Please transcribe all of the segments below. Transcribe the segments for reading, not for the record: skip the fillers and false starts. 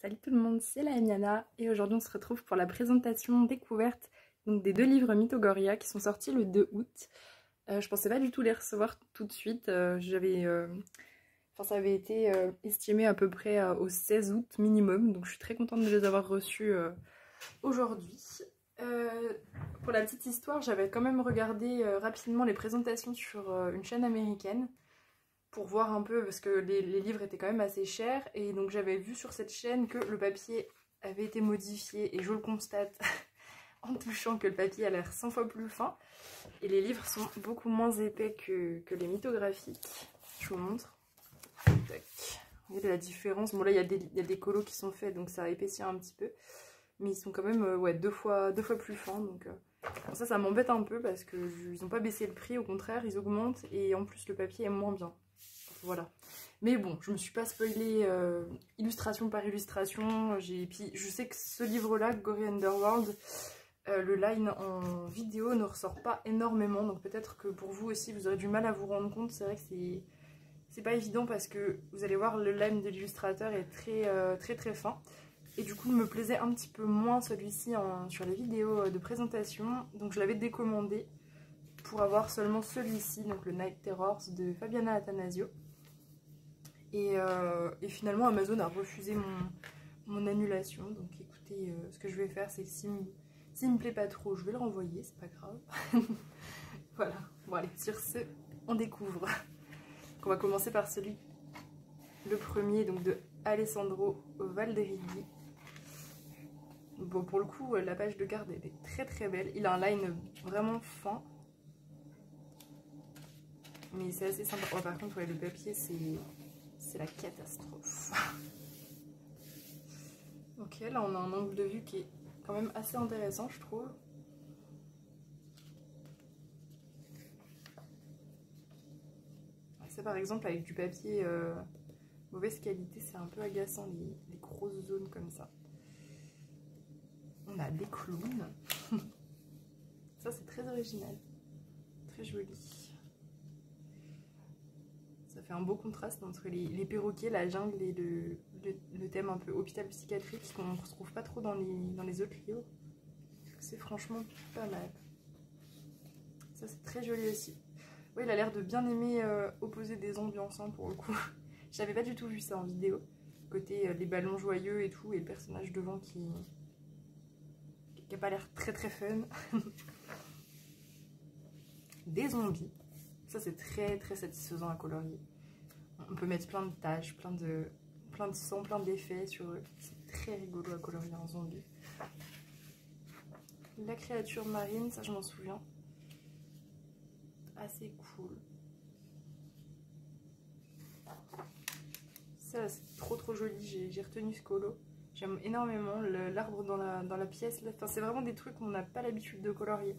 Salut tout le monde, c'est la Emiana et aujourd'hui on se retrouve pour la présentation découverte donc, des deux livres Mythogoria qui sont sortis le 2 août. Je pensais pas du tout les recevoir tout de suite, ça avait été estimé à peu près au 16 août minimum, donc je suis très contente de les avoir reçus aujourd'hui. Pour la petite histoire, j'avais quand même regardé rapidement les présentations sur une chaîne américaine pour voir un peu, parce que les livres étaient quand même assez chers, et donc j'avais vu sur cette chaîne que le papier avait été modifié, et je le constate en touchant que le papier a l'air 100 fois plus fin, et les livres sont beaucoup moins épais que les mythographiques. Je vous montre. Tac. Vous voyez la différence. Bon là il y a des colos qui sont faits, donc ça épaissit un petit peu, mais ils sont quand même ouais, deux fois plus fins, donc bon, ça m'embête un peu, parce qu'ils n'ont pas baissé le prix, au contraire ils augmentent, et en plus le papier est moins bien. Voilà. Mais bon, je me suis pas spoilé illustration par illustration. Puis je sais que ce livre-là, Gory Underworld, le line en vidéo ne ressort pas énormément. Donc peut-être que pour vous aussi, vous aurez du mal à vous rendre compte. C'est vrai que c'est pas évident, parce que vous allez voir, le line de l'illustrateur est très fin. Et du coup, il me plaisait un petit peu moins celui-ci sur les vidéos de présentation. Donc je l'avais décommandé pour avoir seulement celui-ci, donc le Night Terrors de Fabiana Attanasio. Et finalement Amazon a refusé mon annulation, donc écoutez, ce que je vais faire, c'est que s'il me plaît pas trop, je vais le renvoyer, c'est pas grave. Voilà, bon allez, sur ce, on découvre. Donc, on va commencer par le premier, donc de Alessandro Valderighi. Bon, pour le coup, la page de garde elle est très belle, il a un line vraiment fin, mais c'est assez sympa. Oh, par contre, ouais, le papier, c'est la catastrophe. Ok, là on a un angle de vue qui est quand même assez intéressant, je trouve. Ça par exemple, avec du papier mauvaise qualité, c'est un peu agaçant, les grosses zones comme ça. On a des clowns. Ça c'est très original, très joli. Ça fait un beau contraste entre les perroquets, la jungle et le thème un peu hôpital psychiatrique qu'on ne retrouve pas trop dans les autres livres. C'est franchement pas mal. Ça c'est très joli aussi. Oui, il a l'air de bien aimer opposer des ambiances, hein, pour le coup. J'avais pas du tout vu ça en vidéo. Côté les ballons joyeux et tout, et le personnage devant qui a pas l'air très fun. Des zombies. Ça c'est très satisfaisant à colorier. On peut mettre plein de taches, plein de sang, plein d'effets sur eux. C'est très rigolo à colorier en zombie. La créature marine, ça je m'en souviens. Assez cool. Ça c'est trop joli, j'ai retenu ce colo. J'aime énormément l'arbre dans la pièce. Enfin, c'est vraiment des trucs qu'on n'a pas l'habitude de colorier.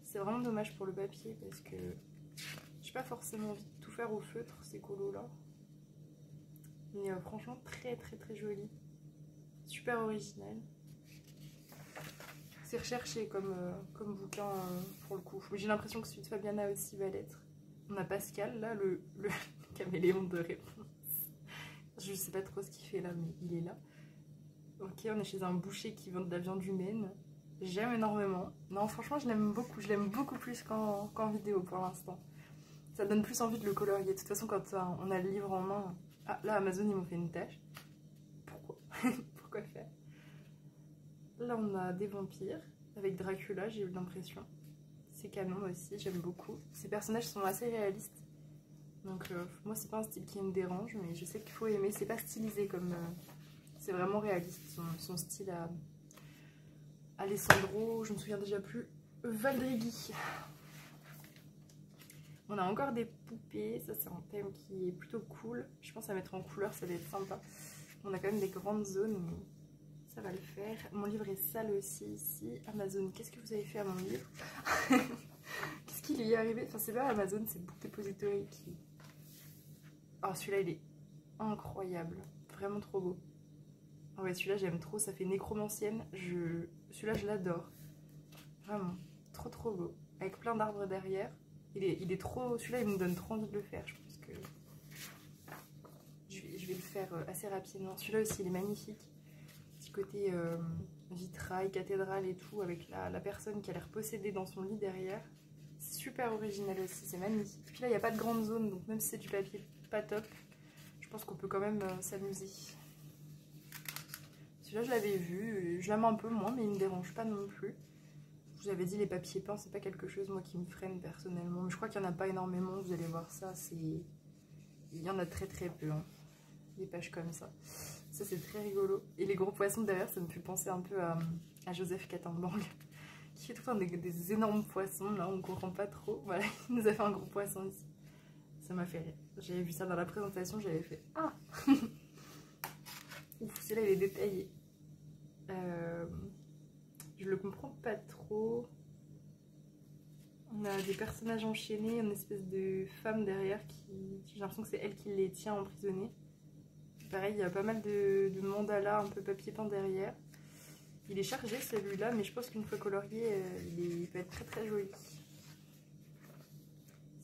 C'est vraiment dommage pour le papier, parce que j'ai pas forcément envie de tout faire au feutre, ces colos là. Mais franchement très joli. Super original. C'est recherché comme bouquin pour le coup. J'ai l'impression que celui de Fabiana aussi va l'être. On a Pascal là, le caméléon de réponse. Je sais pas trop ce qu'il fait là, mais il est là. Ok, on est chez un boucher qui vend de la viande humaine. J'aime énormément. Non, franchement, je l'aime beaucoup. Je l'aime beaucoup plus qu'en vidéo pour l'instant. Ça donne plus envie de le colorier. De toute façon, quand on a le livre en main... Ah, là, Amazon, ils m'ont fait une tâche. Pourquoi? Pourquoi faire? Là, on a des vampires. Avec Dracula, j'ai eu l'impression. C'est canon aussi, j'aime beaucoup. Ces personnages sont assez réalistes. Donc, moi, c'est pas un style qui me dérange, mais je sais qu'il faut aimer. C'est pas stylisé comme... c'est vraiment réaliste, son style à Alessandro, je me souviens déjà plus, Valderighi. On a encore des poupées, ça c'est un thème qui est plutôt cool. Je pense à mettre en couleur, ça va être sympa. On a quand même des grandes zones, mais ça va le faire. Mon livre est sale aussi ici. Amazon, qu'est-ce que vous avez fait à mon livre? Qu'est-ce qui lui est arrivé? Enfin, c'est pas Amazon, c'est Book Depository qui... Oh, celui-là il est incroyable, vraiment trop beau. Ah ouais, celui-là j'aime trop, ça fait nécromancienne. Celui-là je l'adore. Vraiment, trop beau. Avec plein d'arbres derrière. Il est trop... Celui-là il me donne trop envie de le faire. Je pense que je vais le faire assez rapidement. Celui-là aussi il est magnifique. côté vitrail, cathédrale et tout, avec la personne qui a l'air possédée dans son lit derrière. C'est super original aussi, c'est magnifique. Puis là, il n'y a pas de grande zone, donc même si c'est du papier pas top, je pense qu'on peut quand même s'amuser. Celui-là, je l'avais vu, je l'aime un peu moins, mais il ne me dérange pas non plus. Je vous avais dit, les papiers peints, c'est pas quelque chose, moi, qui me freine personnellement. Mais je crois qu'il n'y en a pas énormément, vous allez voir ça, il y en a très très peu, hein. Des pages comme ça. Ça, c'est très rigolo. Et les gros poissons derrière, ça me fait penser un peu à Joseph Kattenbang, qui fait tout le temps des énormes poissons. Là, on ne comprend pas trop. Voilà, il nous a fait un gros poisson ici. Ça m'a fait rire. J'avais vu ça dans la présentation, j'avais fait « Ah !» Ouf, celui-là, il est détaillé. Je le comprends pas trop. On a des personnages enchaînés, une espèce de femme derrière qui... J'ai l'impression que c'est elle qui les tient emprisonnés. Pareil, il y a pas mal de mandalas un peu papier peint derrière. Il est chargé celui-là, mais je pense qu'une fois colorié, il peut être très très joli.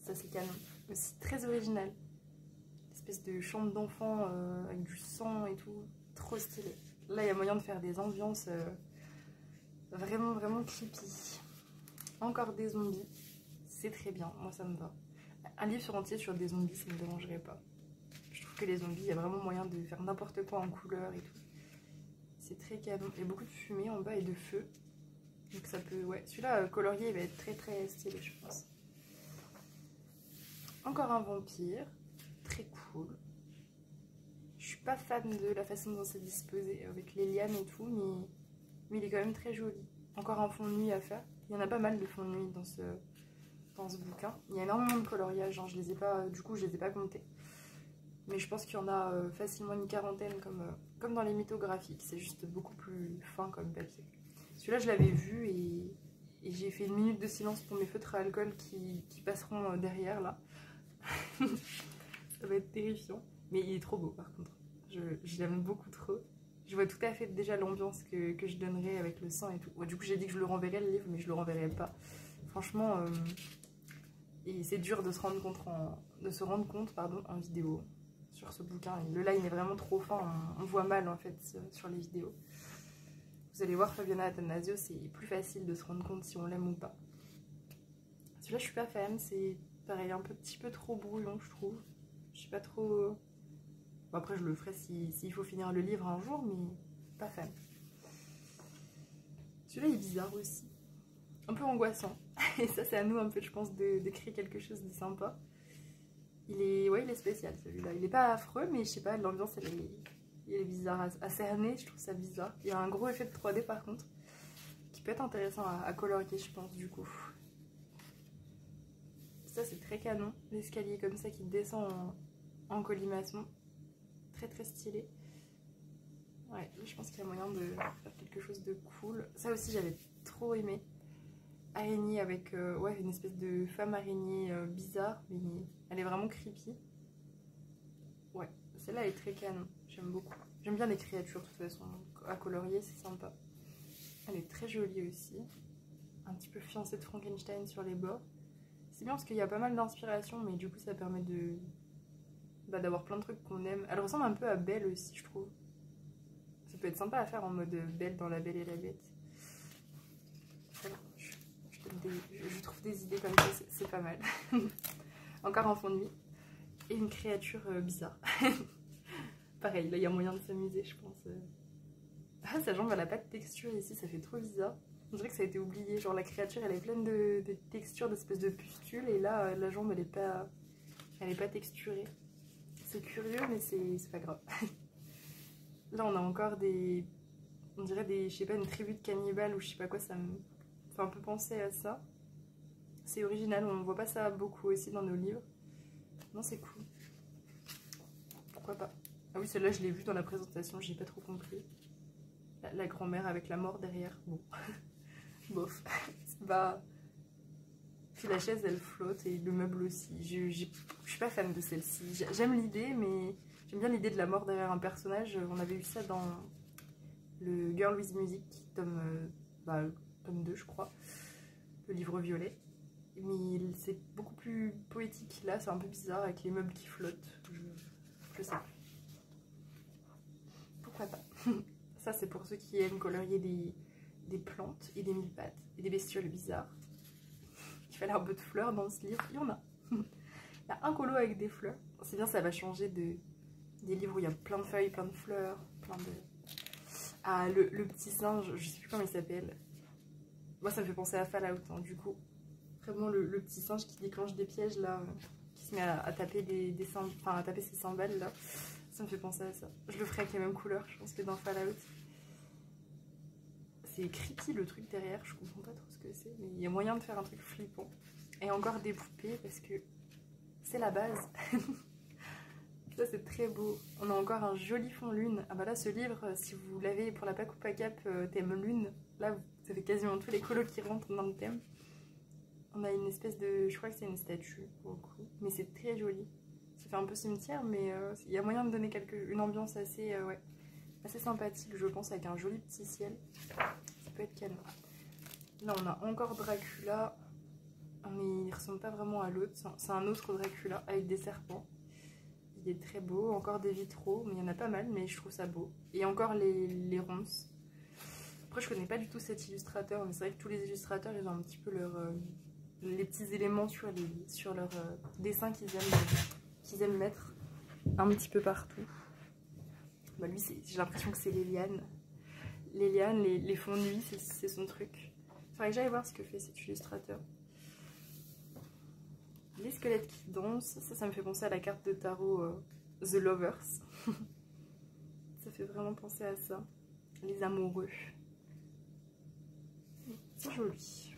Ça c'est canon. Aussi très original. Une espèce de chambre d'enfant avec du sang et tout. Trop stylé. Là, il y a moyen de faire des ambiances vraiment vraiment creepy. Encore des zombies. C'est très bien, moi ça me va. Un livre entier sur des zombies, ça ne me dérangerait pas. Je trouve que les zombies, il y a vraiment moyen de faire n'importe quoi en couleur et tout. C'est très canon. Il y a beaucoup de fumée en bas et de feu. Donc ça peut... Ouais, celui-là, colorié, il va être très très stylé, je pense. Encore un vampire. Très cool. Je suis pas fan de la façon dont c'est disposé, avec les lianes et tout, mais il est quand même très joli. Encore un fond de nuit à faire. Il y en a pas mal de fonds de nuit dans ce bouquin. Il y a énormément de coloriage, hein. Je les ai pas, du coup, je les ai pas comptés. Mais je pense qu'il y en a facilement une quarantaine comme dans les mythographiques. C'est juste beaucoup plus fin comme papier. Celui-là, je l'avais vu et j'ai fait une minute de silence pour mes feutres à alcool qui passeront derrière là. Ça va être terrifiant. Mais il est trop beau par contre. Je l'aime beaucoup trop. Je vois tout à fait déjà l'ambiance que je donnerais avec le sang et tout. Ouais, du coup, j'ai dit que je le renverrais le livre, mais je le renverrai pas. Franchement, et c'est dur de se rendre compte, en vidéo sur ce bouquin. Le line est vraiment trop fin, on voit mal en fait sur les vidéos. Vous allez voir Fabiana Attanasio, c'est plus facile de se rendre compte si on l'aime ou pas. Celui-là, je suis pas fan, c'est pareil, un petit peu trop brouillon, je trouve. Je suis pas trop... Bon, après, je le ferai s'il faut finir le livre un jour, mais pas fan. Celui-là, il est bizarre aussi. Un peu angoissant. Et ça, c'est à nous un peu, je pense, d'écrire quelque chose de sympa. Il est spécial celui-là. Il est pas affreux, mais je sais pas, l'ambiance, il est bizarre à cerner, je trouve ça bizarre. Il y a un gros effet de 3D par contre, qui peut être intéressant à colorier, je pense, du coup. Ça, c'est très canon. L'escalier comme ça qui descend en colimaçon. Très très stylé. Ouais, je pense qu'il y a moyen de faire quelque chose de cool. Ça aussi, j'avais trop aimé. Araignée avec ouais, une espèce de femme araignée bizarre, mais elle est vraiment creepy. Ouais, celle-là est très canon, j'aime beaucoup. J'aime bien les créatures de toute façon, donc à colorier c'est sympa. Elle est très jolie aussi. Un petit peu fiancée de Frankenstein sur les bords. C'est bien parce qu'il y a pas mal d'inspiration, mais du coup ça permet d'avoir plein de trucs qu'on aime. Elle ressemble un peu à Belle aussi, je trouve. Ça peut être sympa à faire en mode Belle dans La Belle et la Bête. Je trouve des idées comme ça, c'est pas mal. Encore un fond de nuit. Et une créature bizarre. Pareil, là il y a moyen de s'amuser, je pense. Ah, sa jambe elle a pas de texture ici, ça fait trop bizarre. On dirait que ça a été oublié. Genre la créature elle est pleine de textures, d'espèces de pustules. Et là la jambe elle est pas texturée. C'est curieux, mais c'est pas grave. Là on a encore des... On dirait je sais pas, une tribu de cannibales ou je sais pas quoi, ça me fait un peu penser à ça. C'est original, on voit pas ça beaucoup aussi dans nos livres. Non, c'est cool. Pourquoi pas? Ah oui, celle-là, je l'ai vue dans la présentation, j'ai pas trop compris. La grand-mère avec la mort derrière. Bon. Bof. Bah... Puis la chaise, elle flotte et le meuble aussi. Je suis pas fan de celle-ci. J'aime l'idée, mais j'aime bien l'idée de la mort derrière un personnage. On avait eu ça dans le Girl with Music, tome 2, je crois. Le livre violet. Mais c'est beaucoup plus poétique. Là, c'est un peu bizarre avec les meubles qui flottent. Je sais pas. Pourquoi pas. Ça c'est pour ceux qui aiment colorier des plantes et des mille-pattes et des bestioles bizarres. Il fallait un peu de fleurs dans ce livre, il y en a. Il y a un colo avec des fleurs. C'est bien, ça va changer des livres où il y a plein de feuilles, plein de fleurs, plein de... Ah, le petit singe, je sais plus comment il s'appelle. Moi ça me fait penser à Fallout, hein, du coup. Vraiment le petit singe qui déclenche des pièges là, qui se met à taper à taper ses cymbales là. Ça me fait penser à ça. Je le ferai avec les mêmes couleurs, je pense que dans Fallout. C'est creepy le truc derrière, je comprends pas trop ce que c'est, mais il y a moyen de faire un truc flippant. Et encore des poupées parce que c'est la base. Ça c'est très beau. On a encore un joli fond lune. Ah bah là ce livre, si vous l'avez pour la Paco Pacap thème lune, là ça fait quasiment tous les colos qui rentrent dans le thème. On a une espèce de... je crois que c'est une statue pour le coup, mais c'est très joli. Ça fait un peu cimetière, mais il y a moyen de donner une ambiance assez, assez sympathique, je pense, avec un joli petit ciel. Ça peut être calme. Là on a encore Dracula, mais il ressemble pas vraiment à l'autre. C'est un autre Dracula avec des serpents. Il est très beau. Encore des vitraux, mais il y en a pas mal, mais je trouve ça beau. Et encore les ronces. Après je connais pas du tout cet illustrateur, mais c'est vrai que tous les illustrateurs ils ont un petit peu les petits éléments sur leurs dessins qu'ils aiment mettre un petit peu partout. Bah lui j'ai l'impression que c'est les lianes. Les lianes, les fonds de nuit, c'est son truc. Faudrait que j'aille voir ce que fait cet illustrateur. Les squelettes qui dansent, ça me fait penser à la carte de tarot The Lovers. Ça fait vraiment penser à ça. Les amoureux. C'est joli.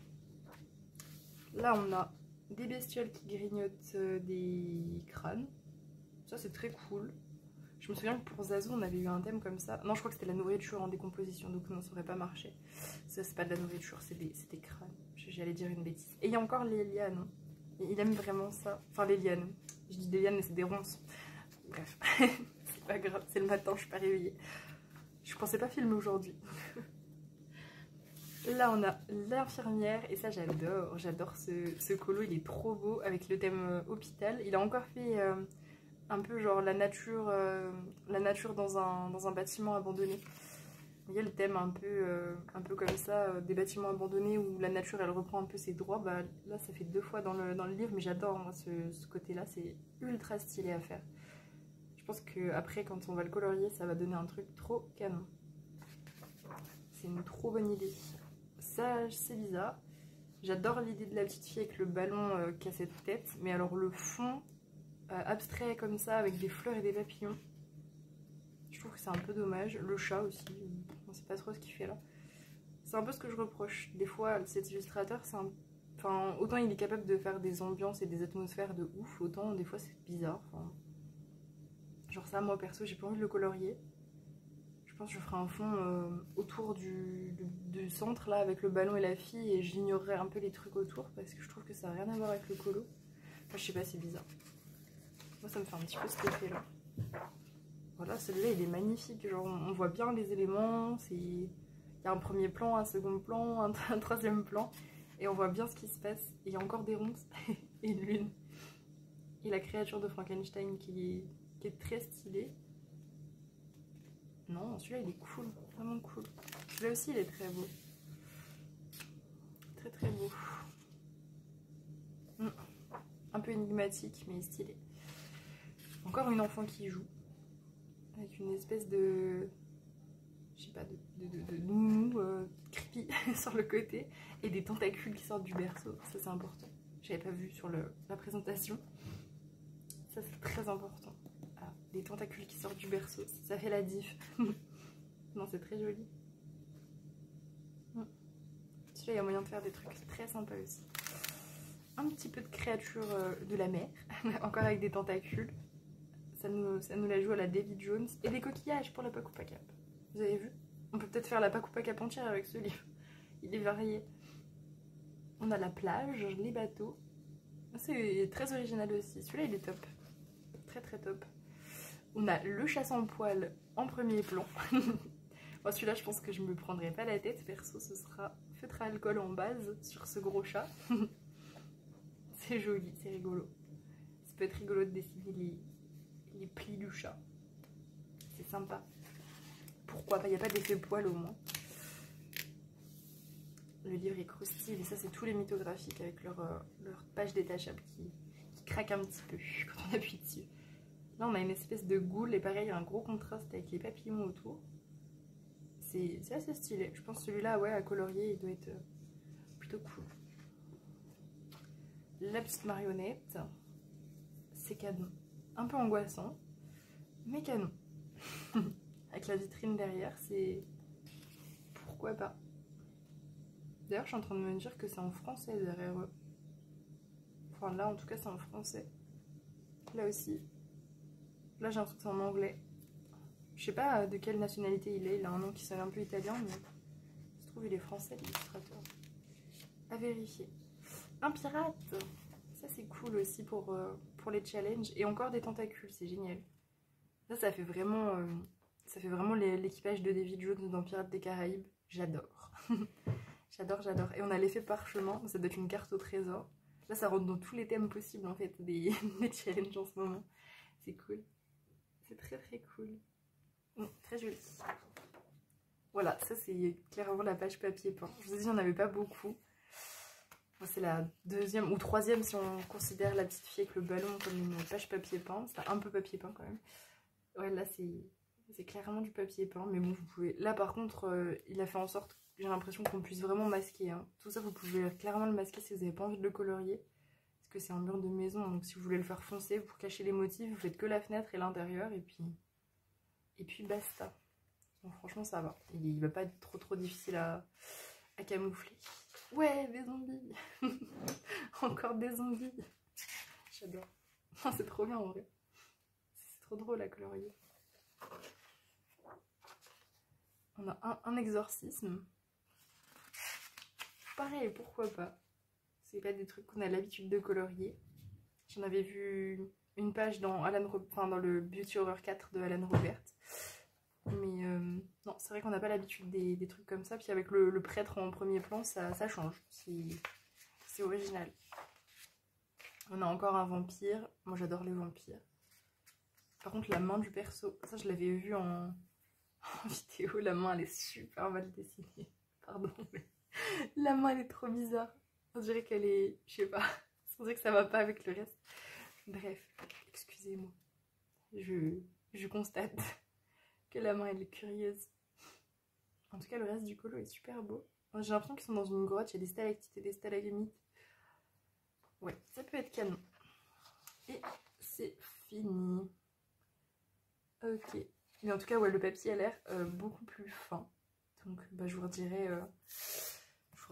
Là on a des bestioles qui grignotent des crânes. Ça c'est très cool. Je me souviens que pour Zazu on avait eu un thème comme ça. Non je crois que c'était la nourriture en décomposition, donc non ça aurait pas marché. Ça c'est pas de la nourriture, c'est des crânes. J'allais dire une bêtise. Et il y a encore les lianes. Il aime vraiment ça. Enfin les lianes. Je dis des lianes mais c'est des ronces. Bref. C'est pas grave, c'est le matin, je suis pas réveillée. Je pensais pas filmer aujourd'hui. Là on a l'infirmière et ça j'adore ce colo, il est trop beau avec le thème hôpital. Il a encore fait un peu genre la nature dans un bâtiment abandonné. Il y a le thème un peu comme ça, des bâtiments abandonnés où la nature elle reprend un peu ses droits. Bah, là ça fait 2 fois dans le livre, mais j'adore moi ce côté là, c'est ultra stylé à faire. Je pense que après quand on va le colorier ça va donner un truc trop canon. C'est une trop bonne idée. Ça c'est bizarre. J'adore l'idée de la petite fille avec le ballon qui a cette tête, mais alors le fond abstrait comme ça avec des fleurs et des papillons, je trouve que c'est un peu dommage. Le chat aussi, on sait pas trop ce qu'il fait là. C'est un peu ce que je reproche. Des fois cet illustrateur, enfin, autant il est capable de faire des ambiances et des atmosphères de ouf, autant des fois c'est bizarre. Enfin, genre ça moi perso j'ai pas envie de le colorier. Je pense que je ferai un fond autour du centre là avec le ballon et la fille et j'ignorerai un peu les trucs autour parce que je trouve que ça n'a rien à voir avec le colo. Enfin, je sais pas, c'est bizarre. Moi ça me fait un petit peu cet effet là. Voilà, celui-là il est magnifique, genre on voit bien les éléments, il y a un premier plan, un second plan, un troisième plan et on voit bien ce qui se passe. Et il y a encore des ronces et une lune. Et la créature de Frankenstein qui est très stylée. Non, celui-là il est cool, vraiment cool. Celui-là aussi il est très beau. Très très beau. Un peu énigmatique mais stylé. Encore une enfant qui joue. Avec une espèce de... je sais pas, de nounou creepy sur le côté. Et des tentacules qui sortent du berceau. Ça c'est important. J'avais pas vu sur la présentation. Ça c'est très important. Des tentacules qui sortent du berceau, ça fait la diff. Non, c'est très joli. Celui-là, il y a moyen de faire des trucs très sympas aussi. Un petit peu de créature de la mer, encore avec des tentacules. Ça nous la joue à la David Jones. Et des coquillages pour la Paco Pacap. Vous avez vu? On peut peut-être faire la Paco Pacap entière avec ce livre. Il est varié. On a la plage, les bateaux. C'est très original aussi. Celui-là, il est top. Très très top. On a le chat sans poil en premier plan. Bon, celui-là, je pense que je me prendrai pas la tête. Perso, ce sera feutre à alcool en base sur ce gros chat. C'est joli, c'est rigolo. Ça peut être rigolo de dessiner les plis du chat. C'est sympa. pourquoi pas, il n'y a pas d'effet poil au moins. Le livre est croustille et ça c'est tous les mythographiques avec leur page détachable qui craque un petit peu quand on appuie dessus. Là on a une espèce de goule et pareil il y a un gros contraste avec les papillons autour. C'est assez stylé. Je pense que celui-là ouais à colorier il doit être plutôt cool. La petite marionnette, c'est canon. Un peu angoissant, mais canon. Avec la vitrine derrière, c'est... Pourquoi pas. D'ailleurs, je suis en train de me dire que c'est en français derrière eux. Enfin, là, en tout cas, c'est en français. Là aussi. Là, j'ai l'impression que c'est en anglais. Je sais pas de quelle nationalité il est. Il a un nom qui sonne un peu italien, mais... Je trouve il est français, l'illustrateur. À vérifier. Un pirate! Ça, c'est cool aussi pour les challenges. Et encore des tentacules, c'est génial. Ça fait vraiment... l'équipage de David Jones dans Pirates des Caraïbes. J'adore. J'adore. Et on a l'effet parchemin, ça doit être une carte au trésor. Là, ça rentre dans tous les thèmes possibles en fait des challenges en ce moment. C'est cool. C'est très cool. Très joli. Voilà, ça c'est clairement la page papier peint. Je vous ai dit, il n'y en avait pas beaucoup. C'est la deuxième ou troisième si on considère la petite fille avec le ballon comme une page papier peint. C'est un peu papier peint quand même. Ouais, là c'est clairement du papier peint. Mais bon, vous pouvez... Là par contre, il a fait en sorte... J'ai l'impression qu'on puisse vraiment masquer. Hein. Tout ça, vous pouvez clairement le masquer si vous n'avez pas envie de le colorier. Parce que c'est un mur de maison, donc si vous voulez le faire foncer, pour cacher les motifs, vous faites que la fenêtre et l'intérieur. Et puis basta. Donc, franchement, ça va. Il va pas être trop difficile à camoufler. Ouais, des zombies. Encore des zombies. J'adore. C'est trop bien en vrai. C'est trop drôle à colorier. On a un exorcisme. Pareil, pourquoi pas. C'est pas des trucs qu'on a l'habitude de colorier. J'en avais vu une page dans dans le Beauty Horror 4 de Alan Robert. Mais non, c'est vrai qu'on n'a pas l'habitude des trucs comme ça. Puis avec le prêtre en premier plan, ça change. C'est original. On a encore un vampire. Moi j'adore les vampires. Par contre la main du perso, ça je l'avais vu en vidéo. La main elle est super mal dessinée. Pardon mais... La main elle est trop bizarre. On dirait qu'elle est... Je sais pas. On dirait que ça va pas avec le reste. Bref, excusez-moi. Je constate que la main elle est curieuse. En tout cas le reste du colo est super beau. J'ai l'impression qu'ils sont dans une grotte. Il y a des stalactites et des stalagmites. Ouais, ça peut être canon. Et c'est fini. Ok. Mais en tout cas ouais, le papier a l'air beaucoup plus fin. Donc bah, je vous redirai...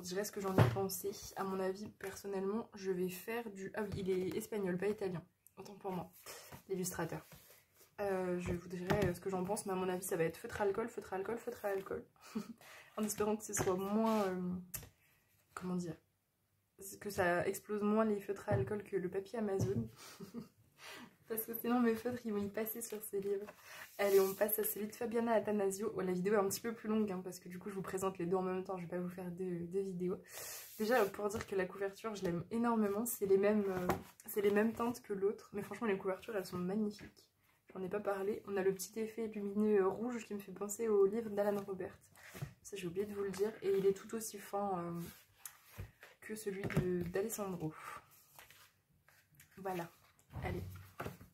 ce que j'en ai pensé. À mon avis, personnellement, je vais faire du... Ah oui, il est espagnol, pas italien. Autant pour moi, l'illustrateur. Je vous dirai ce que j'en pense, mais à mon avis, ça va être feutre à alcool, feutre à alcool, feutre à alcool. En espérant que ce soit moins... comment dire, que ça explose moins les feutres à alcool que le papier Amazon. Parce que sinon mes feutres ils vont y passer sur ces livres. Allez, on passe à celui de Fabiana Attanasio. Oh, la vidéo est un petit peu plus longue hein, parce que du coup je vous présente les deux en même temps. Je vais pas vous faire deux vidéos. Déjà pour dire que la couverture je l'aime énormément. C'est les mêmes teintes que l'autre. Mais franchement les couvertures elles sont magnifiques. J'en ai pas parlé. On a le petit effet lumineux rouge qui me fait penser au livre d'Alan Robert. Ça j'ai oublié de vous le dire. Et il est tout aussi fin que celui d'Alessandro. Voilà. Allez.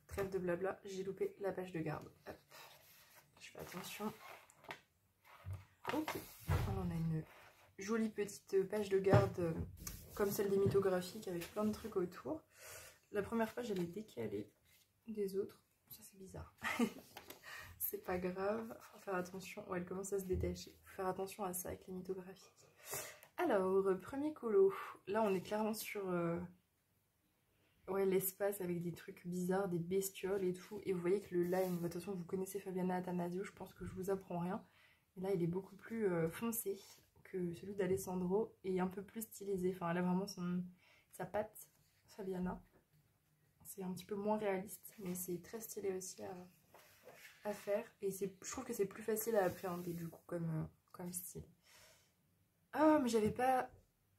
Trêve de blabla, j'ai loupé la page de garde. Hop. Je fais attention. Ok, on a une jolie petite page de garde comme celle des mythographiques avec plein de trucs autour. La première page elle est décalée des autres. Ça c'est bizarre. C'est pas grave. Faut faire attention. Ouais, elle commence à se détacher. Faut faire attention à ça avec les mythographiques. Alors, premier colo. Là on est clairement sur... ouais, l'espace avec des trucs bizarres, des bestioles et tout. Et vous voyez que le line, de toute façon vous connaissez Fabiana Attanasio, je pense que je vous apprends rien. Et là il est beaucoup plus foncé que celui d'Alessandro et un peu plus stylisé. Enfin elle a vraiment sa patte, Fabiana. C'est un petit peu moins réaliste, mais c'est très stylé aussi à faire. Et je trouve que c'est plus facile à appréhender du coup comme style. Ah mais j'avais pas...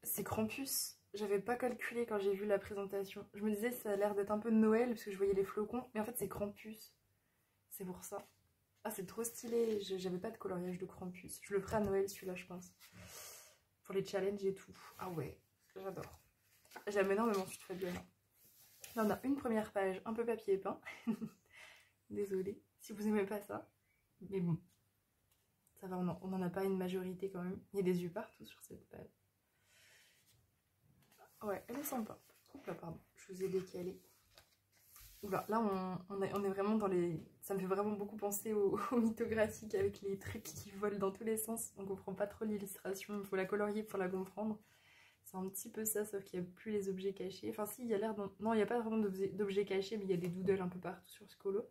C'est Krampus. J'avais pas calculé quand j'ai vu la présentation. Je me disais ça a l'air d'être un peu de Noël parce que je voyais les flocons. Mais en fait c'est Krampus. C'est pour ça. Ah, c'est trop stylé. J'avais pas de coloriage de Krampus. Je le ferai à Noël, celui-là, je pense. Pour les challenges et tout. Ah ouais, j'adore. J'aime énormément cette Fabiana. Là, on a une première page un peu papier peint. Désolée si vous aimez pas ça. Mais bon, ça va, on en a pas une majorité quand même. Il y a des yeux partout sur cette page. Ouais, elle est sympa. Oups là, pardon, je vous ai décalé. Oula, là on est vraiment dans les... Ça me fait vraiment beaucoup penser au mythographique avec les trucs qui volent dans tous les sens. On comprend pas trop l'illustration, il faut la colorier pour la comprendre. C'est un petit peu ça, sauf qu'il n'y a plus les objets cachés. Enfin si, il y a l'air... Non, il n'y a pas vraiment d'objets cachés, mais il y a des doodles un peu partout sur ce colo.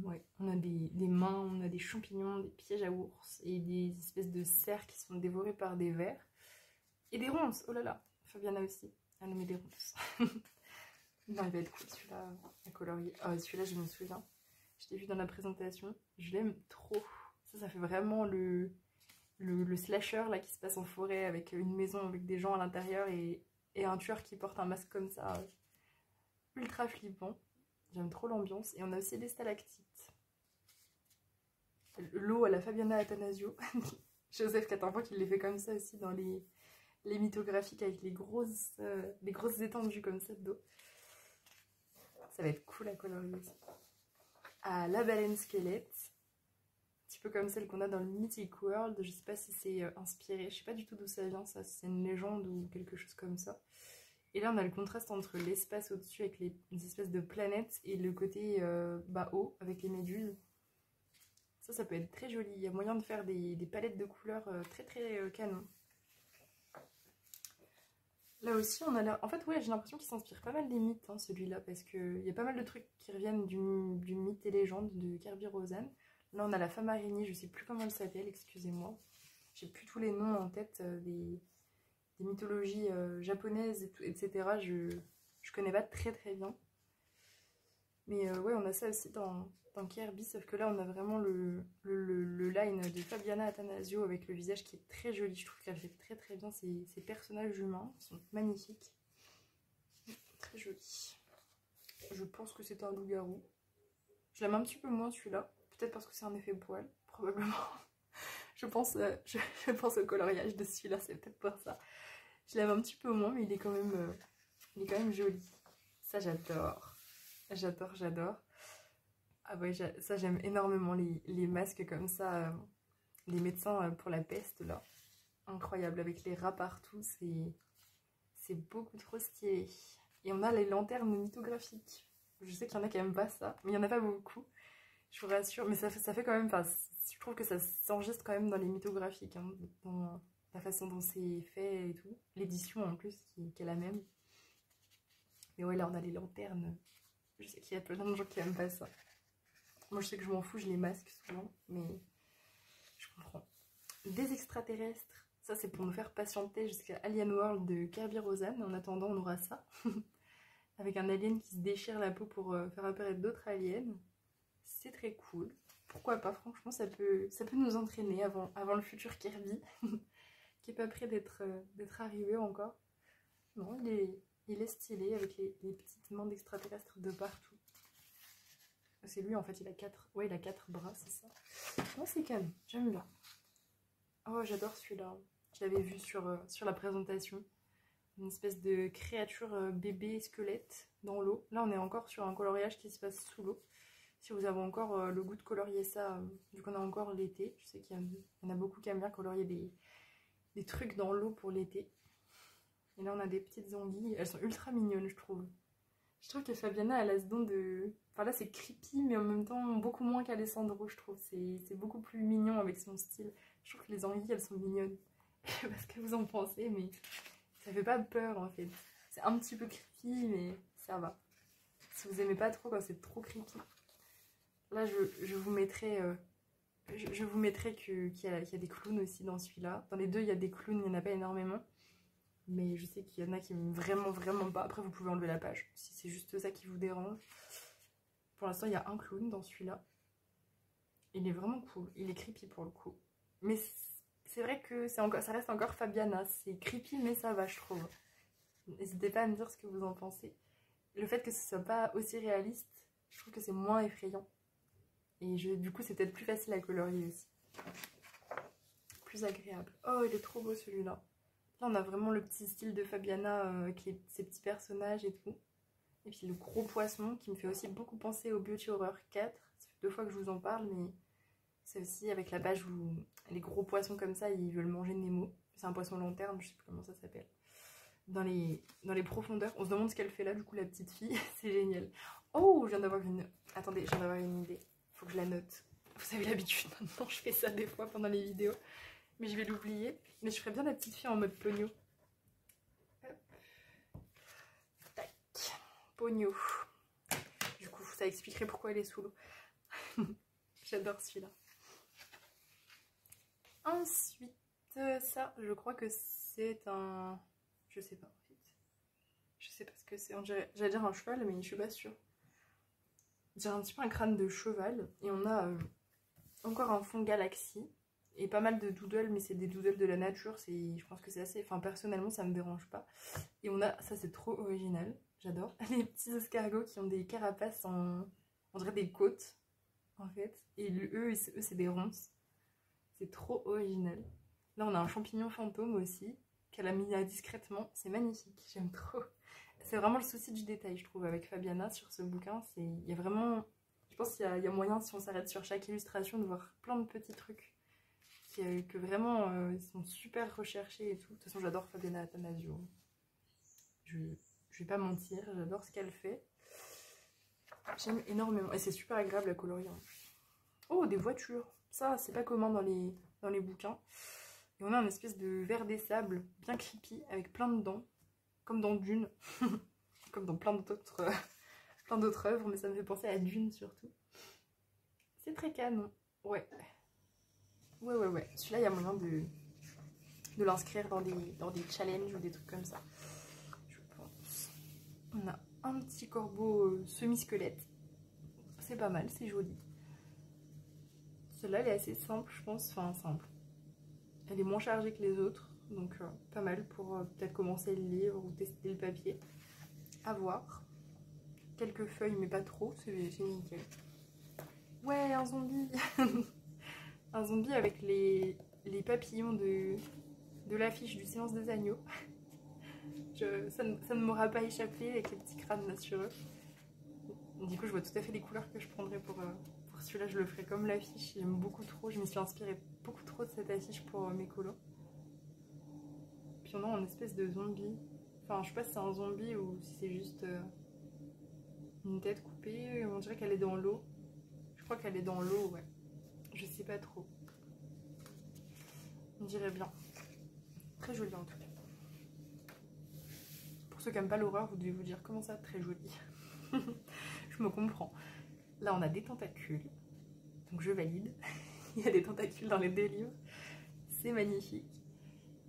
Ouais, on a des mains, on a des champignons, des pièges à ours et des espèces de cerfs qui sont dévorés par des vers. Et des ronces, oh là là, Fabiana aussi, elle met des ronces. Non, il va être cool celui-là à colorier. Ah, celui-là, je me souviens. Je l'ai vu dans la présentation. Je l'aime trop. Ça fait vraiment le slasher là qui se passe en forêt avec une maison avec des gens à l'intérieur et un tueur qui porte un masque comme ça. Ultra flippant. J'aime trop l'ambiance. Et on a aussi des stalactites. L'eau à la Fabiana Attanasio. Joseph Catarpan qui les fait comme ça aussi dans les mythographiques avec les grosses étendues comme ça d'eau. Ça va être cool à colorier aussi. Ah, la baleine squelette. Un petit peu comme celle qu'on a dans le Mythic World. Je sais pas si c'est inspiré. Je sais pas du tout d'où ça vient, ça. Si c'est une légende ou quelque chose comme ça. Et là, on a le contraste entre l'espace au-dessus avec les espèces de planètes et le côté haut avec les méduses. Ça peut être très joli. Il y a moyen de faire des palettes de couleurs très canon. Là aussi, on a l'air... En fait, ouais, j'ai l'impression qu'il s'inspire pas mal des mythes, hein, celui-là, parce qu'il y a pas mal de trucs qui reviennent du mythe et légende de Kerby Rosen. Là, on a la femme araignée, je sais plus comment elle s'appelle, excusez-moi. J'ai plus tous les noms en tête des mythologies japonaises, etc. Je connais pas très bien. Mais ouais, on a ça aussi dans Kerby, sauf que là, on a vraiment le line de Fabiana Attanasio avec le visage qui est très joli. Je trouve qu'elle fait très bien ces personnages humains. Ils sont magnifiques. Très jolis. Je pense que c'est un loup-garou. Je l'aime un petit peu moins celui-là. Peut-être parce que c'est un effet poil, probablement. je pense au coloriage de celui-là, c'est peut-être pour ça. Je l'aime un petit peu moins, mais il est quand même joli. Ça, j'adore. J'adore. Ah ouais, ça j'aime énormément les masques comme ça, les médecins pour la peste là. Incroyable, avec les rats partout, c'est beaucoup trop stylé. Et on a les lanternes mythographiques. Je sais qu'il y en a qui aiment pas ça, mais il y en a pas beaucoup. Je vous rassure, mais ça fait quand même, je trouve que ça s'enregistre quand même dans les mythographiques, hein, dans la façon dont c'est fait et tout. L'édition en plus qui est la même. Mais ouais, là on a les lanternes. Je sais qu'il y a plein de gens qui aiment pas ça. Moi je sais que je m'en fous, je les masque souvent, mais je comprends. Des extraterrestres, ça c'est pour nous faire patienter jusqu'à Alien World de Kerby Rosen. En attendant, on aura ça. Avec un alien qui se déchire la peau pour faire apparaître d'autres aliens. C'est très cool. Pourquoi pas, franchement, ça peut nous entraîner avant le futur Kirby, qui est pas prêt d'être arrivé encore. Non, il est stylé avec les petites mains d'extraterrestres de partout. C'est lui, en fait, il a 4 bras, c'est ça. Non, c'est calme, j'aime bien. Oh, j'adore celui-là. Je l'avais vu sur la présentation. Une espèce de créature bébé squelette dans l'eau. Là, on est encore sur un coloriage qui se passe sous l'eau. Si vous avez encore le goût de colorier ça, vu qu'on a encore l'été, je sais qu'il y en a beaucoup qui aiment bien colorier des trucs dans l'eau pour l'été. Et là, on a des petites anguilles. Elles sont ultra mignonnes, je trouve. Je trouve que Fabiana, elle a ce don de... Enfin là, c'est creepy, mais en même temps, beaucoup moins qu'Alessandro, je trouve. C'est beaucoup plus mignon avec son style. Je trouve que les anguilles, elles sont mignonnes. Je sais pas ce que vous en pensez, mais ça fait pas peur, en fait. C'est un petit peu creepy, mais ça va. Si vous aimez pas trop quand c'est trop creepy. Là, je vous mettrai qu'il y a des clowns aussi dans celui-là. Dans les deux, il y a des clowns, il n'y en a pas énormément. Mais je sais qu'il y en a qui m'aiment vraiment pas. Après, vous pouvez enlever la page si c'est juste ça qui vous dérange. Pour l'instant, il y a un clown dans celui-là. Il est vraiment cool. Il est creepy pour le coup. Mais c'est vrai que ça reste encore Fabiana. C'est creepy, mais ça va, je trouve. N'hésitez pas à me dire ce que vous en pensez. Le fait que ce soit pas aussi réaliste, je trouve que c'est moins effrayant. Et du coup, c'est peut-être plus facile à colorier aussi. Plus agréable. Oh, il est trop beau celui-là. Là, on a vraiment le petit style de Fabiana avec ses petits personnages et tout. Et puis le gros poisson qui me fait aussi beaucoup penser au Beauty Horror 4. Ça fait 2 fois que je vous en parle, mais c'est aussi avec la page où les gros poissons comme ça, ils veulent manger Nemo. C'est un poisson lanterne, je sais plus comment ça s'appelle. Dans les profondeurs. On se demande ce qu'elle fait là, du coup, la petite fille. C'est génial. Oh, je viens d'avoir une... Attendez, je viens d'avoir une idée. Faut que je la note. Vous avez l'habitude maintenant, je fais ça des fois pendant les vidéos. Mais je vais l'oublier. Mais je ferais bien la petite fille en mode pogno. Tac. Pogno. Du coup, ça expliquerait pourquoi elle est sous l'eau. J'adore celui-là. Ensuite, ça, je crois que c'est un... Je sais pas en fait. Je sais pas ce que c'est. J'allais dire un cheval, mais je suis pas sûre. J'ai un petit peu un crâne de cheval. Et on a encore un fond galaxie. Et pas mal de doodles, mais c'est des doodles de la nature. Je pense que c'est assez... Enfin, personnellement, ça me dérange pas. Et on a... Ça, c'est trop original. J'adore. Les petits escargots qui ont des carapaces en... On dirait des côtes, en fait. Et eux c'est des ronces. C'est trop original. Là, on a un champignon fantôme aussi, qu'elle a mis là discrètement. C'est magnifique, j'aime trop. C'est vraiment le souci du détail, je trouve, avec Fabiana sur ce bouquin. Il y a vraiment... Je pense qu'il y a moyen, si on s'arrête sur chaque illustration, de voir plein de petits trucs que vraiment, ils sont super recherchés et tout. De toute façon, j'adore Fabiana Attanasio. Je vais pas mentir, j'adore ce qu'elle fait. J'aime énormément. Et c'est super agréable à colorier. Oh, des voitures. Ça, c'est pas commun dans les bouquins. Et on a une espèce de verre des sables bien creepy avec plein de dents. Comme dans Dune. Comme dans plein d'autres œuvres. Mais ça me fait penser à Dune surtout. C'est très canon. Ouais. Ouais. Celui-là, il y a moyen de l'inscrire dans des challenges ou des trucs comme ça. Je pense. On a un petit corbeau semi-squelette. C'est pas mal, c'est joli. Celle-là, elle est assez simple, je pense. Enfin, simple. Elle est moins chargée que les autres. Donc, pas mal pour peut-être commencer le livre ou tester le papier. À voir. Quelques feuilles, mais pas trop. C'est nickel. Ouais, un zombie. Un zombie avec les papillons de l'affiche du Silence des Agneaux. Ça ne m'aura pas échappé avec les petits crânes là sur eux. Du coup, je vois tout à fait les couleurs que je prendrais pour celui-là. Je le ferai comme l'affiche. J'aime beaucoup trop. Je me suis inspirée beaucoup trop de cette affiche pour mes colos. Puis on a une espèce de zombie. Enfin, je sais pas si c'est un zombie ou si c'est juste une tête coupée. On dirait qu'elle est dans l'eau. Je crois qu'elle est dans l'eau, ouais. Je sais pas trop. On dirait bien. Très joli en tout cas. Pour ceux qui n'aiment pas l'horreur, vous devez vous dire comment ça, très joli. Je me comprends. Là, on a des tentacules. Donc je valide. Il y a des tentacules dans les deux livres. C'est magnifique.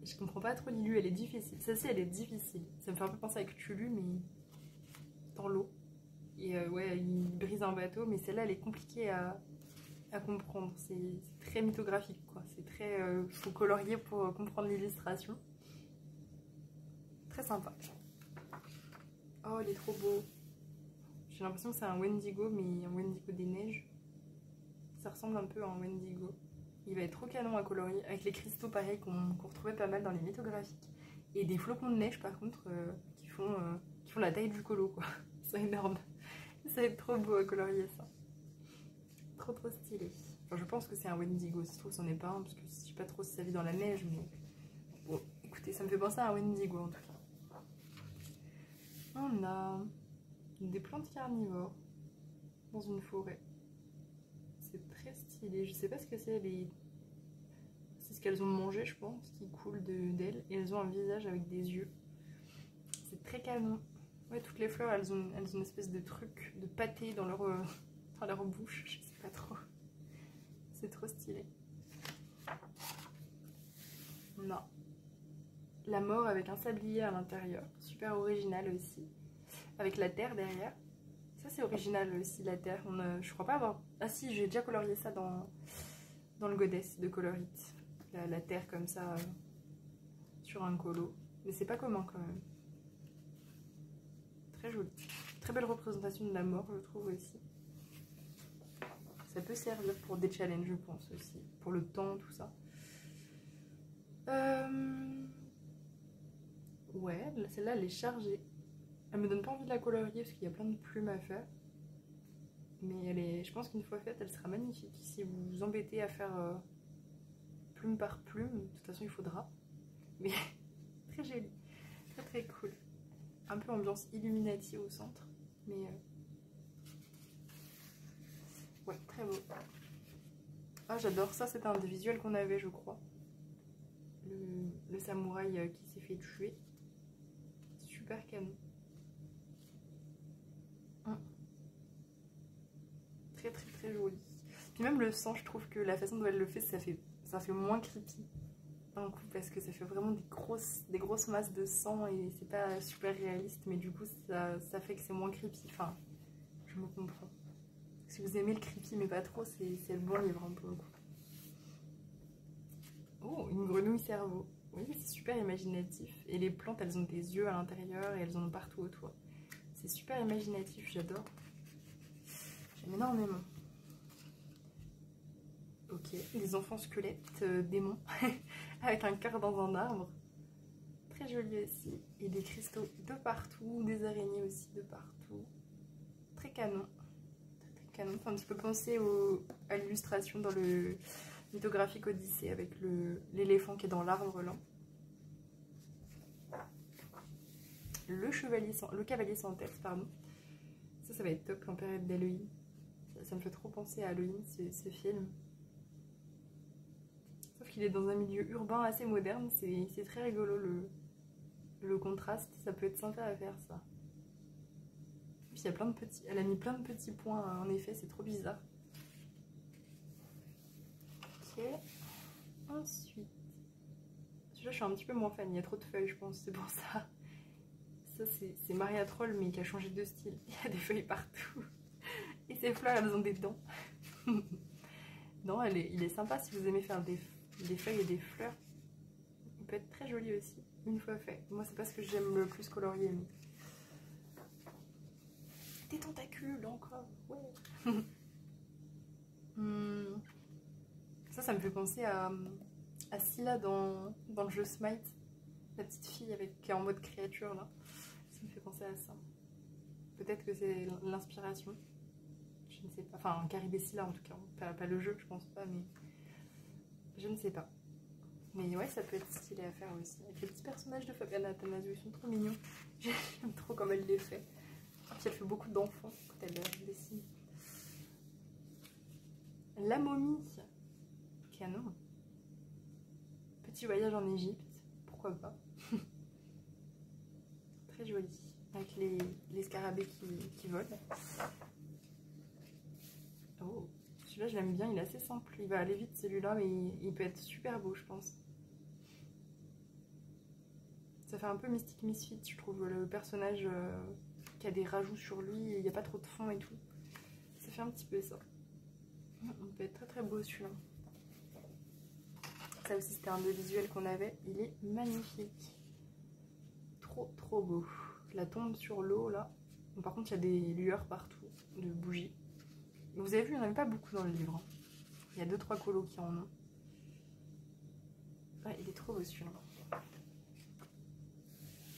Je comprends pas trop Lilu, elle est difficile. Celle-ci, elle est difficile. Ça me fait un peu penser à Cthulhu, mais dans l'eau. Et ouais, il brise un bateau, mais celle-là, elle est compliquée à comprendre. C'est très mythographique, quoi. C'est très... faut colorier pour comprendre l'illustration. Très sympa. Oh, il est trop beau. J'ai l'impression que c'est un Wendigo, mais un Wendigo des neiges. Ça ressemble un peu à un Wendigo. Il va être trop canon à colorier, avec les cristaux pareils qu'on retrouvait pas mal dans les mythographiques. Et des flocons de neige par contre qui font la taille du colo, quoi. C'est énorme. Ça va être trop beau à colorier ça. Trop stylé. Enfin, je pense que c'est un Wendigo, si je trouve c'en est pas un, parce que je sais pas trop si ça vit dans la neige, mais bon, écoutez, ça me fait penser à un Wendigo en tout cas. On a des plantes carnivores dans une forêt. C'est très stylé. Je sais pas ce que c'est, c'est ce qu'elles ont mangé, je pense, qui coule d'elles. Et elles ont un visage avec des yeux. C'est très canon. Ouais, toutes les fleurs, elles ont une espèce de truc, de pâté dans leur bouche. Je sais pas trop. C'est trop stylé. Non. La mort avec un sablier à l'intérieur. Super original aussi. Avec la terre derrière. Ça, c'est original aussi, la terre. Je crois pas avoir... Ah si, j'ai déjà colorié ça dans le Goddess de Colorite. La terre comme ça, sur un colo. Mais c'est pas commun quand même. Très joli. Très belle représentation de la mort, je trouve aussi. ça peut servir pour des challenges, je pense aussi. Pour le temps, tout ça. Ouais, celle-là, elle est chargée. Elle me donne pas envie de la colorier parce qu'il y a plein de plumes à faire. Mais elle est, je pense qu'une fois faite, elle sera magnifique. Si vous vous embêtez à faire plume par plume, de toute façon, il faudra. Mais très jolie, très très cool. Un peu ambiance Illuminati au centre. Mais ouais, très beau. Ah, j'adore ça, c'était un des visuels qu'on avait, je crois. Le samouraï qui s'est fait tuer. Super canon. Très très très joli. Puis même le sang, je trouve que la façon dont elle le fait, ça fait moins creepy d'un coup, parce que ça fait vraiment des grosses masses de sang et c'est pas super réaliste, mais du coup ça fait que c'est moins creepy. Enfin, je me comprends. Si vous aimez le creepy mais pas trop, c'est le bon livre hein, pour le coup. Oh, une grenouille cerveau. Oui, c'est super imaginatif. Et les plantes, elles ont des yeux à l'intérieur et elles en ont partout autour. C'est super imaginatif, j'adore. J'aime énormément. Ok, les enfants squelettes démons avec un cœur dans un arbre. Très joli aussi. Et des cristaux de partout, des araignées aussi de partout. Très canon. Très canon. Enfin, un petit peu penser à l'illustration dans le mythographique Odyssée avec l'éléphant qui est dans l'arbre là. Le cavalier sans tête, pardon. Ça va être top en période d'Halloween. Ça me fait trop penser à Halloween, ce film. Sauf qu'il est dans un milieu urbain assez moderne, c'est très rigolo le contraste, ça peut être sympa à faire ça. Et puis il y a plein de petits, elle a mis plein de petits points en effet, c'est trop bizarre. Ok, ensuite, celui-là je suis un petit peu moins fan, il y a trop de feuilles je pense, c'est pour ça. Ça c'est Maria Troll mais qui a changé de style, il y a des feuilles partout. Et ces fleurs elles ont des dents. Non, il est sympa si vous aimez faire des feuilles et des fleurs. Il peut être très joli aussi, une fois fait. Moi c'est pas ce que j'aime le plus colorier. Mais... des tentacules encore, ouais. Ça me fait penser à Scylla dans le jeu Smite. La petite fille qui est en mode créature là. Ça me fait penser à ça. Peut-être que c'est l'inspiration. Je ne sais pas. Enfin, Caribé Scylla en tout cas. Pas le jeu, je pense pas, mais je ne sais pas. Mais ouais, ça peut être stylé à faire aussi. Avec les petits personnages de Fabiana Attanasio, ils sont trop mignons. J'aime trop comme elle les fait. Et puis elle fait beaucoup d'enfants quand elle dessine. La momie. Canon. Petit voyage en Égypte. Pourquoi pas. Très joli. Avec les scarabées qui volent. Oh, celui-là je l'aime bien, il est assez simple. Il va aller vite celui-là, mais il peut être super beau, je pense. Ça fait un peu Mystic Misfit, je trouve, le personnage qui a des rajouts sur lui, il n'y a pas trop de fond et tout. Ça fait un petit peu ça. Il peut être très très beau celui-là. Ça aussi c'était un des visuels qu'on avait, il est magnifique. Trop trop beau. La tombe sur l'eau là. Bon, par contre il y a des lueurs partout, de bougies. Vous avez vu, il n'y en avait pas beaucoup dans le livre. Hein. Il y a 2-3 colos qui en ont. Ouais, il est trop beau celui-là.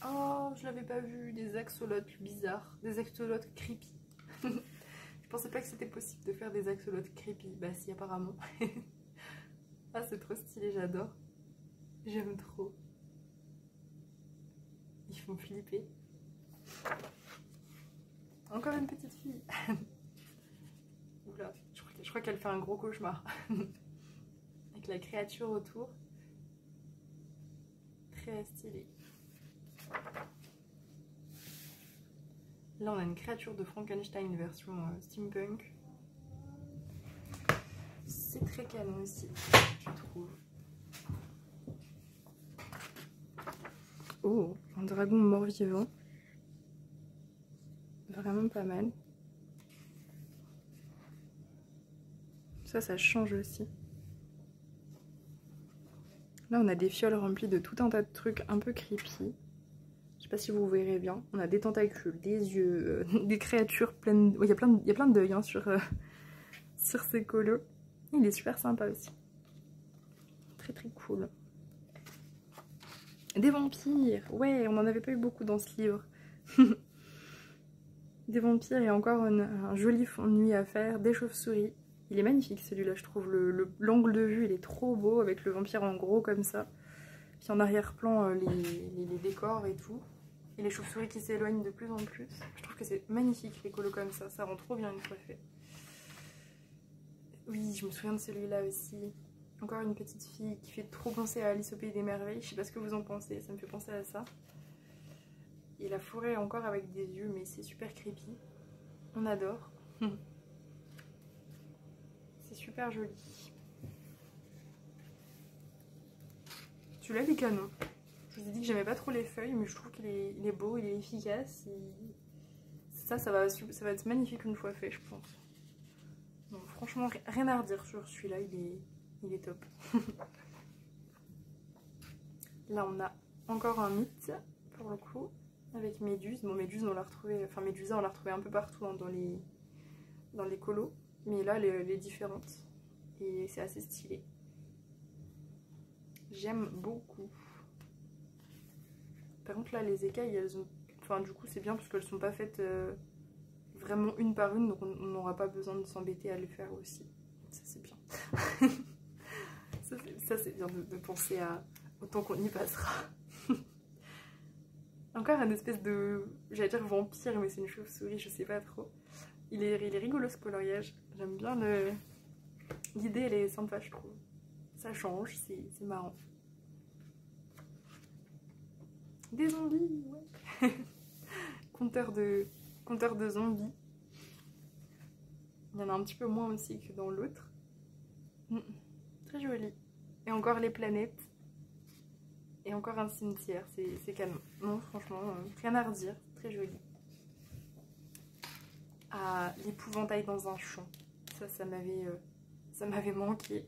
Oh, je l'avais pas vu, des axolotes bizarres, des axolotes creepy. Je pensais pas que c'était possible de faire des axolotes creepy. Bah si, apparemment. Ah, c'est trop stylé, j'adore. J'aime trop. Ils font flipper. Encore une petite fille. Oula, je crois qu'elle fait un gros cauchemar. Avec la créature autour. Très stylé. Là on a une créature de Frankenstein version steampunk. C'est très canon aussi, je trouve. Oh, un dragon mort-vivant. Vraiment pas mal. Ça change aussi. Là on a des fioles remplies de tout un tas de trucs un peu creepy. Je sais pas si vous verrez bien. On a des tentacules, des yeux, des créatures pleines... Il y a plein de deuil hein, sur sur ces colos. Il est super sympa aussi. Très très cool. Des vampires. Ouais, on n'en avait pas eu beaucoup dans ce livre. Des vampires et encore un joli fond de nuit à faire. Des chauves-souris. Il est magnifique celui-là, je trouve. L'angle de vue, il est trop beau avec le vampire en gros comme ça. Puis en arrière-plan, les décors et tout. Et les chauves-souris qui s'éloignent de plus en plus. Je trouve que c'est magnifique les colos comme ça rend trop bien une fois fait. Oui, je me souviens de celui-là aussi. Encore une petite fille qui fait trop penser à Alice au Pays des Merveilles. Je sais pas ce que vous en pensez, ça me fait penser à ça. Et la forêt encore avec des yeux, mais c'est super creepy. On adore. C'est super joli. Celui-là, il est canon. Je vous ai dit que j'aimais pas trop les feuilles, mais je trouve qu'il est beau, il est efficace. Ça va être magnifique une fois fait, je pense. Donc, franchement, rien à redire sur celui-là, il est top. Là, on a encore un mythe, pour le coup, avec Méduse. Bon, Méduse, on l'a retrouvé, enfin Médusa, on l'a retrouvé un peu partout hein, dans les colos. Mais là, elle est différente. Et c'est assez stylé. J'aime beaucoup. Par contre là les écailles elles ont... Enfin du coup c'est bien parce qu'elles sont pas faites vraiment une par une. Donc on n'aura pas besoin de s'embêter à les faire aussi. Ça c'est bien. ça c'est bien de penser au temps qu'on y passera. Encore un espèce de... J'allais dire vampire mais c'est une chauve-souris, je sais pas trop. Il est rigolo ce coloriage. J'aime bien l'idée, elle est sympa je trouve. Ça change, c'est marrant. Des zombies, ouais. compteur de zombies. Il y en a un petit peu moins aussi que dans l'autre. Très joli. Et encore les planètes. Et encore un cimetière, c'est canon. Non, franchement, rien à redire. Très joli. Ah, l'épouvantail dans un champ. Ça m'avait manqué.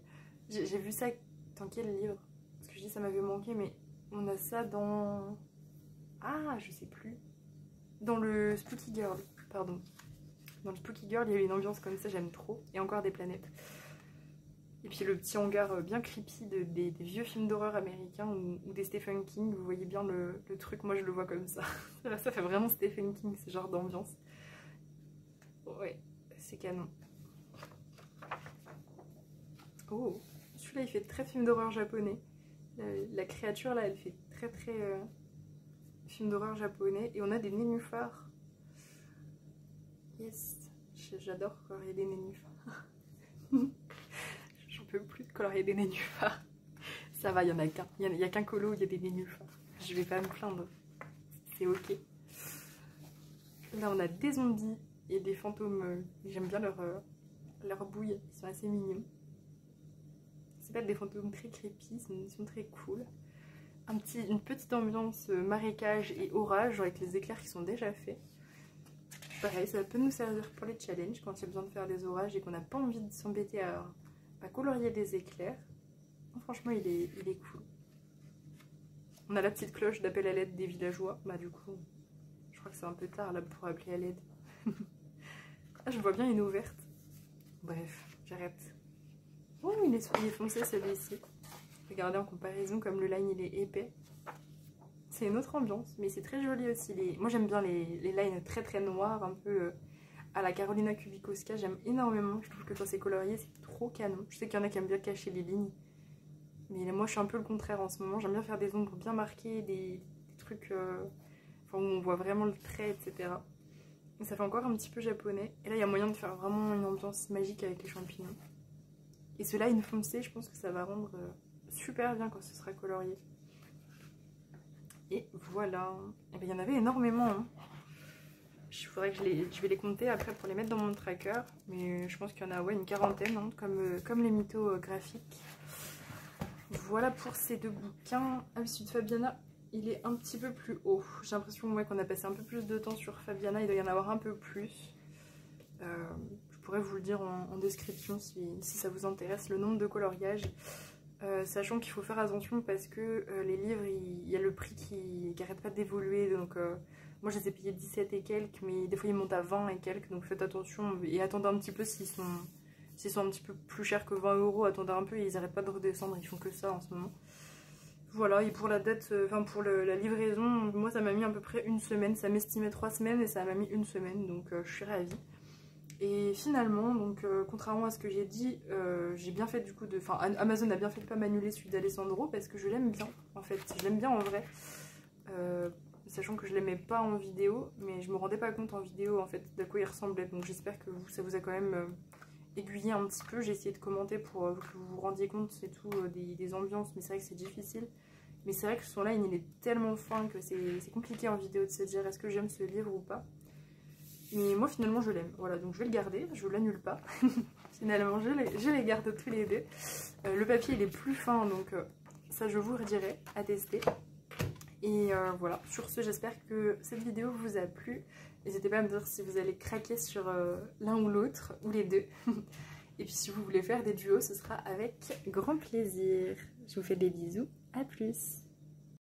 J'ai vu ça dans quel livre? Parce que je dis ça m'avait manqué, mais on a ça dans... Ah, je sais plus. Dans le Spooky Girl, pardon. Dans le Spooky Girl, il y avait une ambiance comme ça, j'aime trop. Et encore des planètes. Et puis le petit hangar bien creepy des vieux films d'horreur américains ou des Stephen King. Vous voyez bien le truc, moi je le vois comme ça. Ça fait vraiment Stephen King, ce genre d'ambiance. Ouais, c'est canon. Oh, celui-là il fait très film d'horreur japonais. La créature là, elle fait très film d'horreur japonais. Et on a des nénuphars. Yes, j'adore colorier des nénuphars. J'en peux plus de colorier des nénuphars. Ça va, il y en a qu'un. Il n'y a qu'un colo où il y a des nénuphars. Je vais pas me plaindre. C'est ok. Là on a des zombies et des fantômes. J'aime bien leur bouille. Ils sont assez mignons. C'est pas des fantômes très creepy, ils sont très cool. Une petite ambiance marécage et orage avec les éclairs qui sont déjà faits. Pareil, ça peut nous servir pour les challenges quand il y a besoin de faire des orages et qu'on n'a pas envie de s'embêter à colorier des éclairs. Franchement, il est cool. On a la petite cloche d'appel à l'aide des villageois. Bah du coup, je crois que c'est un peu tard là pour appeler à l'aide. Ah, je vois bien une ouverte. Bref, j'arrête. Oh, il est foncé celui-ci. Regardez en comparaison comme le line il est épais. C'est une autre ambiance, mais c'est très joli aussi. Moi j'aime bien les lines très noirs, un peu à la Carolina Kubikowska. J'aime énormément. Je trouve que quand c'est colorié, c'est trop canon. Je sais qu'il y en a qui aiment bien cacher les lignes. Mais moi je suis un peu le contraire en ce moment. J'aime bien faire des ombres bien marquées, des trucs où on voit vraiment le trait, etc. Et ça fait encore un petit peu japonais. Et là il y a moyen de faire vraiment une ambiance magique avec les champignons. Et ce line foncé, je pense que ça va rendre super bien quand ce sera colorié. Et voilà. Et bien, il y en avait énormément. Hein. Il faudrait que je vais les compter après pour les mettre dans mon tracker. Mais je pense qu'il y en a une quarantaine, hein, comme les mythos graphiques. Voilà pour ces deux bouquins. Ah, le Sud Fabiana, il est un petit peu plus haut. J'ai l'impression qu'on a passé un peu plus de temps sur Fabiana. Il doit y en avoir un peu plus. Je pourrais vous le dire en description si ça vous intéresse, le nombre de coloriages. Sachant qu'il faut faire attention parce que les livres, il y a le prix qui n'arrête pas d'évoluer. Donc moi je les ai payés 17 et quelques, mais des fois ils montent à 20 et quelques. Donc faites attention et attendez un petit peu s'ils sont S'ils sont un petit peu plus chers que 20 €, attendez un peu, ils arrêtent pas de redescendre, ils font que ça en ce moment. Voilà, et pour la date, enfin pour la livraison, moi ça m'a mis à peu près une semaine, ça m'estimait 3 semaines et ça m'a mis une semaine, donc je suis ravie. Et finalement, donc contrairement à ce que j'ai dit, j'ai bien fait du coup de... Enfin, Amazon a bien fait de pas m'annuler celui d'Alessandro parce que je l'aime bien, en fait, je l'aime bien en vrai. Sachant que je l'aimais pas en vidéo, mais je me rendais pas compte en vidéo en fait de quoi il ressemblait, donc j'espère que ça vous a quand même aiguillé un petit peu. J'ai essayé de commenter pour que vous vous rendiez compte, c'est tout, des ambiances, mais c'est vrai que c'est difficile. Mais c'est vrai que ce son-là, il est tellement fin que c'est compliqué en vidéo de se dire est-ce que j'aime ce livre ou pas. Mais moi finalement je l'aime, voilà, donc je vais le garder, je l'annule pas. Finalement je les garde tous les deux. Le papier il est plus fin, donc ça je vous redirai à tester. Et voilà, sur ce j'espère que cette vidéo vous a plu. N'hésitez pas à me dire si vous allez craquer sur l'un ou l'autre, ou les deux. Et puis si vous voulez faire des duos, ce sera avec grand plaisir. Je vous fais des bisous, à plus.